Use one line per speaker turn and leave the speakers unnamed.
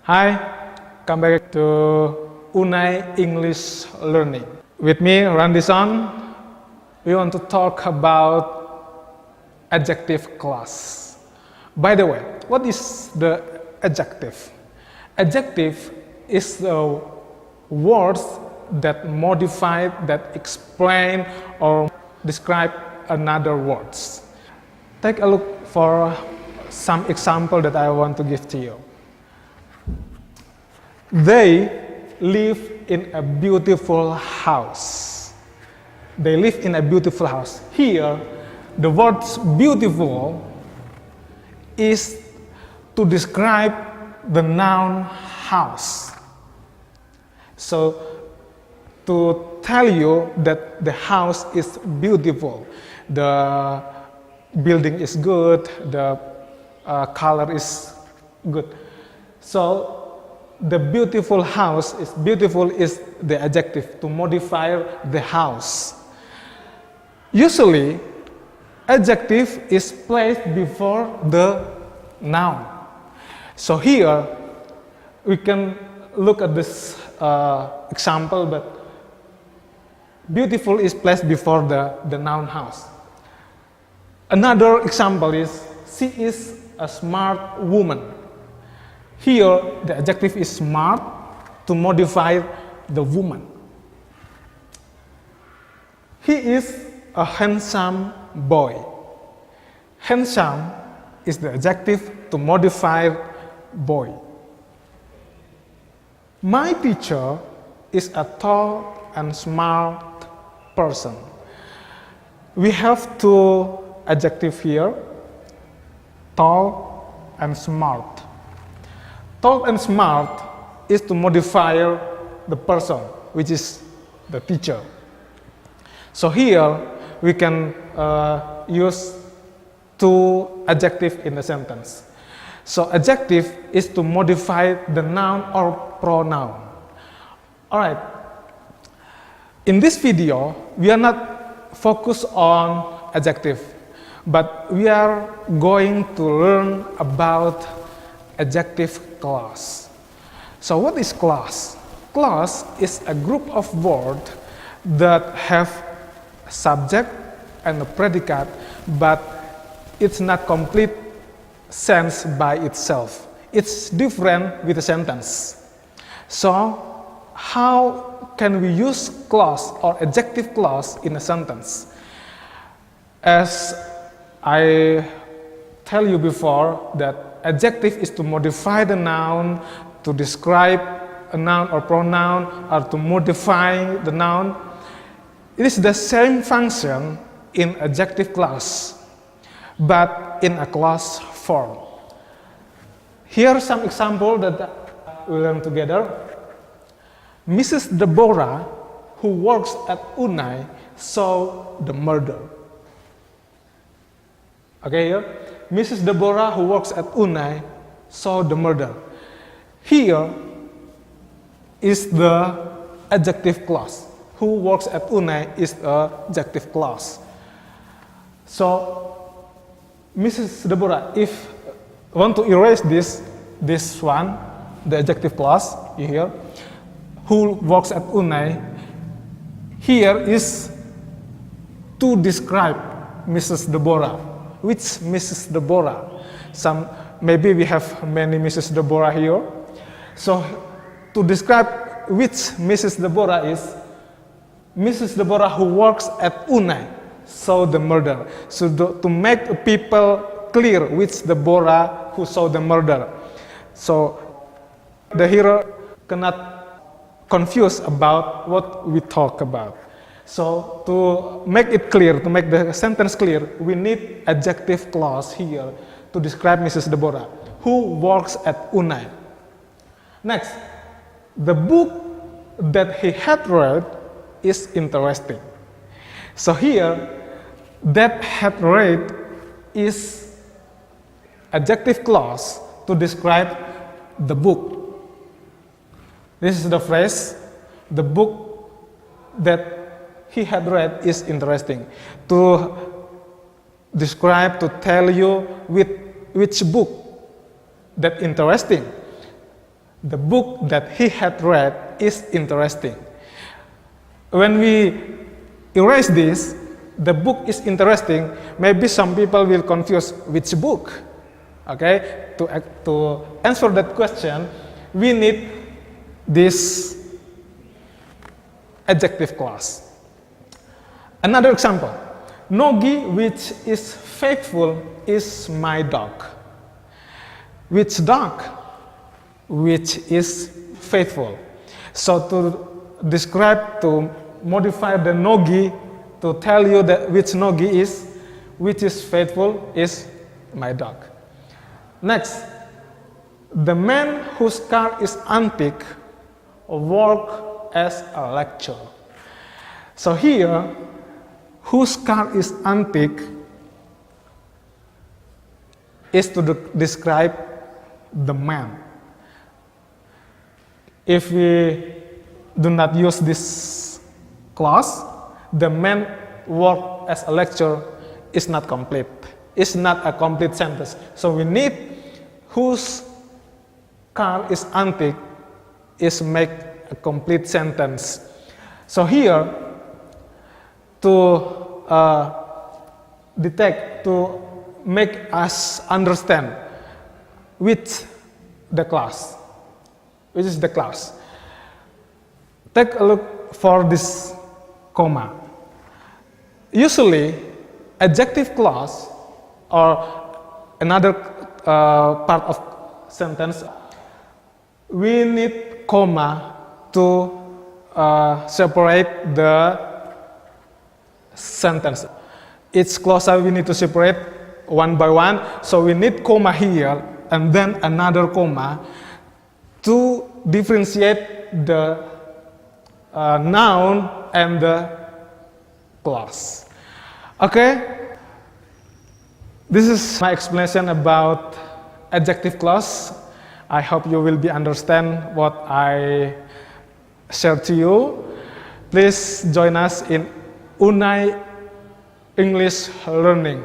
Hi, come back to UNAI English Learning. With me, Randison, we want to talk about adjective clause. By the way, what is the adjective? Adjective is the words that modify, that explain or describe another words. Take a look for some example that I want to give to you. They live in a beautiful house. They live in a beautiful house. Here, the word beautiful is to describe the noun house. So, to tell you that the house is beautiful, the building is good, the color is good. So, the beautiful house is beautiful is the adjective to modify the house. Usually, adjective is placed before the noun. So here, we can look at this example, but beautiful is placed before the noun house. Another example is, she is a smart woman. Here, the adjective is smart to modify the woman. He is a handsome boy. Handsome is the adjective to modify boy. My teacher is a tall and smart person. We have two adjectives here, tall and smart. Tall and smart is to modify the person, which is the teacher. So here, we can use two adjectives in a sentence. So adjective is to modify the noun or pronoun. Alright, in this video, we are not focused on adjective, but we are going to learn about adjective clause. So what is clause? Clause is a group of words that have subject and a predicate, but it's not complete sense by itself. It's different with a sentence. So how can we use clause or adjective clause in a sentence? As I tell you before, that adjective is to modify the noun, to describe a noun or pronoun, or to modify the noun. It is the same function in adjective clause, but in a clause form. Here are some examples that we learn together. Mrs. Deborah, who works at UNAI, saw the murder. Okay, here. Mrs. Deborah, who works at UNAI, saw the murder. Here is the adjective clause. Who works at UNAI is the adjective clause. So, Mrs. Deborah, if you want to erase this one, the adjective clause, you hear, who works at UNAI, here is to describe Mrs. Deborah. Which Mrs. Deborah? Maybe we have many Mrs. Deborah here. So, to describe which Mrs. Deborah is, Mrs. Deborah who works at UNAI saw the murder. So, to make people clear which Deborah who saw the murder. So, the hero cannot confuse about what we talk about. So, to make it clear, to make the sentence clear, we need adjective clause here to describe Mrs. Deborah, who works at UNAI. Next, the book that he had read is interesting. So here, that had read is adjective clause to describe the book. This is the phrase, the book that he had read is interesting. To describe, to tell you which book that interesting. the book that he had read is interesting. When we erase this, the book is interesting, maybe some people will confuse which book. Okay, to answer that question, we need this adjective clause. Another example, Nogi, which is faithful, is my dog. Which dog? Which is faithful. So to describe, to modify the Nogi, to tell you that which Nogi is, which is faithful, is my dog. Next, the man whose car is antique worked as a lecturer. So here, whose car is antique is to describe the man. If we do not use this clause, the man worked as a lecturer is not complete. It's not a complete sentence. So we need whose car is antique is make a complete sentence. So here, to detect, to make us understand which is the clause. Take a look for this comma. Usually, adjective clause or another part of sentence, we need comma to separate the sentence. Each clause we need to separate one by one, so we need comma here and then another comma to differentiate the noun and the clause. Okay? This is my explanation about adjective clause. I hope you will understand what I shared to you. Please join us in UNAI English Learning.